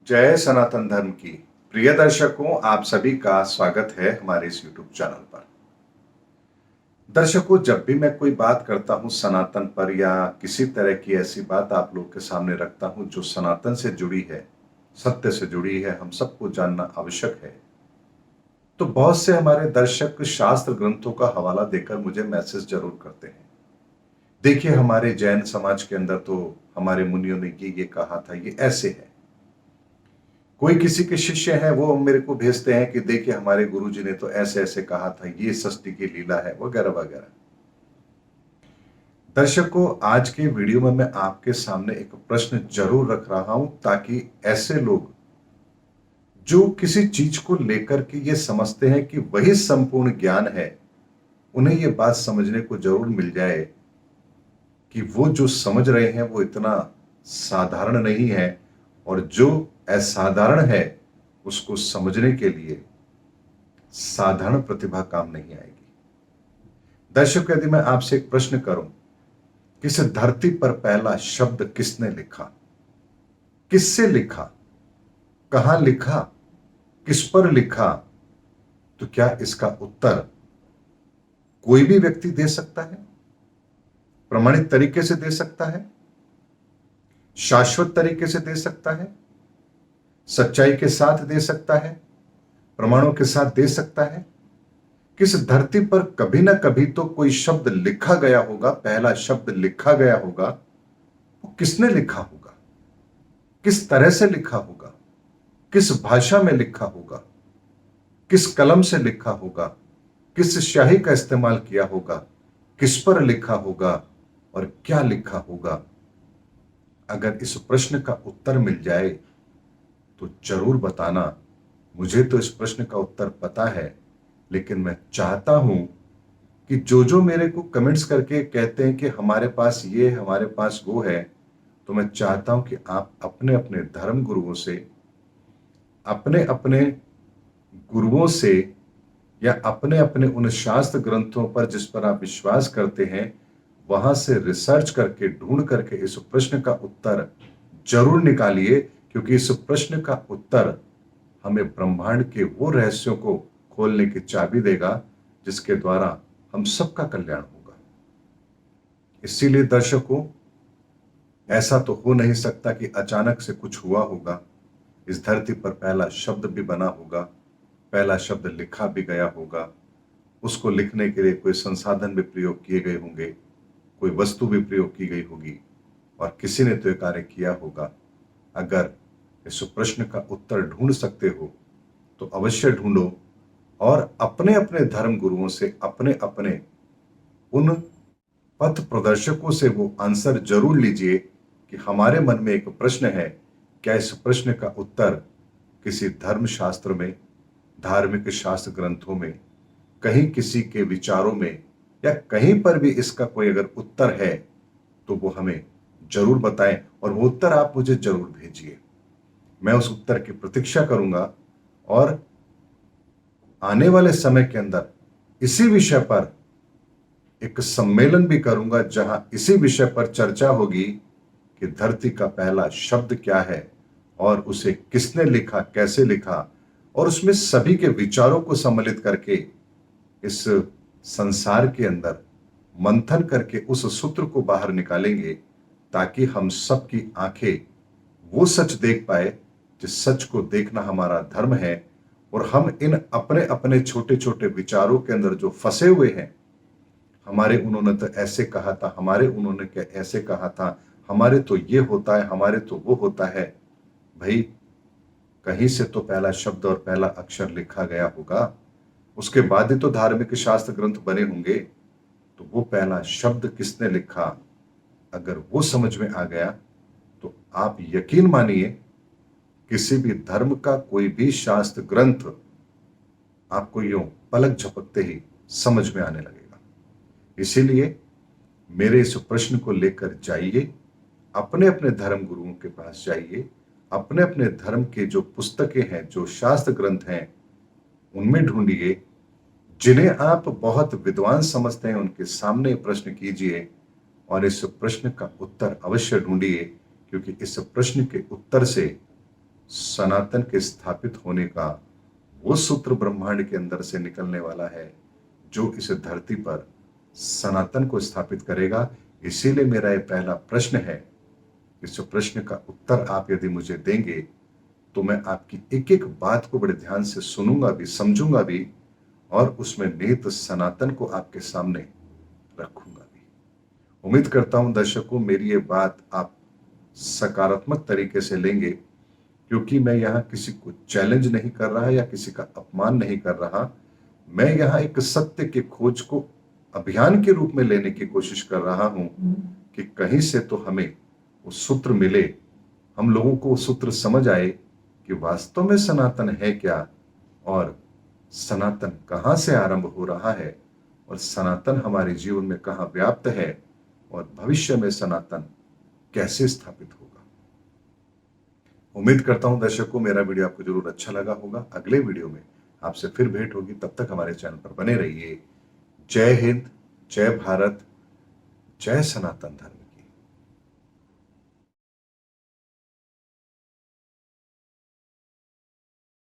जय सनातन धर्म की प्रिय दर्शकों, आप सभी का स्वागत है हमारे इस YouTube चैनल पर। दर्शकों, जब भी मैं कोई बात करता हूं सनातन पर या किसी तरह की ऐसी बात आप लोगों के सामने रखता हूं जो सनातन से जुड़ी है, सत्य से जुड़ी है, हम सबको जानना आवश्यक है, तो बहुत से हमारे दर्शक शास्त्र ग्रंथों का हवाला देकर मुझे मैसेज जरूर करते हैं। देखिए, हमारे जैन समाज के अंदर तो हमारे मुनियों ने ये कहा था, ये ऐसे है। कोई किसी के शिष्य हैं, वो मेरे को भेजते हैं कि देखिए हमारे गुरुजी ने तो ऐसे ऐसे कहा था, ये सृष्टि की लीला है, वगैरह वगैरह। दर्शकों, आज के वीडियो में मैं आपके सामने एक प्रश्न जरूर रख रहा हूं ताकि ऐसे लोग जो किसी चीज को लेकर के ये समझते हैं कि वही संपूर्ण ज्ञान है, उन्हें ये बात समझने को जरूर मिल जाए कि वो जो समझ रहे हैं वो इतना साधारण नहीं है, और जो असाधारण है उसको समझने के लिए साधारण प्रतिभा काम नहीं आएगी। दर्शक, यदि मैं आपसे एक प्रश्न करूं कि इस धरती पर पहला शब्द किसने लिखा, किससे लिखा, कहां लिखा, किस पर लिखा, तो क्या इसका उत्तर कोई भी व्यक्ति दे सकता है? प्रमाणित तरीके से दे सकता है? शाश्वत तरीके से दे सकता है? सच्चाई के साथ दे सकता है? प्रमाणों के साथ दे सकता है? किस धरती पर कभी ना कभी तो कोई शब्द लिखा गया होगा, पहला शब्द लिखा गया होगा। वो किसने लिखा होगा, किस तरह से लिखा होगा, किस भाषा में लिखा होगा, किस कलम से लिखा होगा, किस स्याही का इस्तेमाल किया होगा, किस पर लिखा होगा और क्या लिखा होगा? अगर इस प्रश्न का उत्तर मिल जाए तो जरूर बताना। मुझे तो इस प्रश्न का उत्तर पता है, लेकिन मैं चाहता हूं कि जो जो मेरे को कमेंट्स करके कहते हैं कि हमारे पास ये है, हमारे पास वो है, तो मैं चाहता हूं कि आप अपने अपने धर्म गुरुओं से, अपने अपने गुरुओं से, या अपने अपने उन शास्त्र ग्रंथों पर जिस पर आप विश्वास करते हैं, वहां से रिसर्च करके ढूंढ करके इस प्रश्न का उत्तर जरूर निकालिए, क्योंकि इस प्रश्न का उत्तर हमें ब्रह्मांड के वो रहस्यों को खोलने की चाबी देगा जिसके द्वारा हम सबका कल्याण होगा। इसीलिए दर्शकों, ऐसा तो हो नहीं सकता कि अचानक से कुछ हुआ होगा। इस धरती पर पहला शब्द भी बना होगा, पहला शब्द लिखा भी गया होगा। उसको लिखने के लिए कोई संसाधन भी प्रयोग किए गए होंगे, कोई वस्तु भी प्रयोग की गई होगी, और किसी ने तो ये कार्य किया होगा। अगर इस प्रश्न का उत्तर ढूंढ सकते हो तो अवश्य ढूंढो, और अपने अपने धर्म गुरुओं से, अपने अपने उन पथ प्रदर्शकों से वो आंसर जरूर लीजिए कि हमारे मन में एक प्रश्न है, क्या इस प्रश्न का उत्तर किसी धर्म शास्त्र में, धार्मिक शास्त्र ग्रंथों में, कहीं किसी के विचारों में, या कहीं पर भी इसका कोई अगर उत्तर है तो वो हमें जरूर बताएं, और वो उत्तर आप मुझे जरूर भेजिए। मैं उस उत्तर की प्रतीक्षा करूंगा, और आने वाले समय के अंदर इसी विषय पर एक सम्मेलन भी करूंगा जहां इसी विषय पर चर्चा होगी कि धरती का पहला शब्द क्या है, और उसे किसने लिखा, कैसे लिखा, और उसमें सभी के विचारों को सम्मिलित करके इस संसार के अंदर मंथन करके उस सूत्र को बाहर निकालेंगे, ताकि हम सबकी आंखें वो सच देख पाए जिस सच को देखना हमारा धर्म है। और हम इन अपने अपने छोटे छोटे विचारों के अंदर जो फंसे हुए हैं, हमारे उन्होंने तो ऐसे कहा था, हमारे उन्होंने क्या ऐसे कहा था, हमारे तो ये होता है, हमारे तो वो होता है। भाई, कहीं से तो पहला शब्द और पहला अक्षर लिखा गया होगा, उसके बाद ही तो धार्मिक शास्त्र ग्रंथ बने होंगे। तो वो पहला शब्द किसने लिखा, अगर वो समझ में आ गया तो आप यकीन मानिए, किसी भी धर्म का कोई भी शास्त्र ग्रंथ आपको यूं पलक झपकते ही समझ में आने लगेगा। इसीलिए मेरे इस प्रश्न को लेकर जाइए, अपने अपने धर्म गुरुओं के पास जाइए, अपने अपने धर्म के जो पुस्तकें हैं, जो शास्त्र ग्रंथ हैं, उनमें ढूंढिए। जिन्हें आप बहुत विद्वान समझते हैं उनके सामने प्रश्न कीजिए, और इस प्रश्न का उत्तर अवश्य ढूंढिए, क्योंकि इस प्रश्न के उत्तर से सनातन के स्थापित होने का वो सूत्र ब्रह्मांड के अंदर से निकलने वाला है जो इस धरती पर सनातन को स्थापित करेगा। इसीलिए मेरा ये पहला प्रश्न है, इस प्रश्न का उत्तर आप यदि मुझे देंगे तो मैं आपकी एक एक बात को बड़े ध्यान से सुनूंगा भी, समझूंगा भी, और उसमें निहित सनातन को आपके सामने रखूंगा भी। उम्मीद करता हूं दर्शकों मेरी ये बात आप सकारात्मक तरीके से लेंगे, क्योंकि मैं यहाँ किसी को चैलेंज नहीं कर रहा या किसी का अपमान नहीं कर रहा। मैं यहाँ एक सत्य की खोज को अभियान के रूप में लेने की कोशिश कर रहा हूं कि कहीं से तो हमें वो सूत्र मिले, हम लोगों को वो सूत्र समझ आए कि वास्तव में सनातन है क्या, और सनातन कहां से आरंभ हो रहा है, और सनातन हमारे जीवन में कहां व्याप्त है, और भविष्य में सनातन कैसे स्थापित होगा। उम्मीद करता हूं दर्शकों मेरा वीडियो आपको जरूर अच्छा लगा होगा। अगले वीडियो में आपसे फिर भेंट होगी, तब तक हमारे चैनल पर बने रहिए। जय हिंद, जय भारत, जय सनातन धर्म।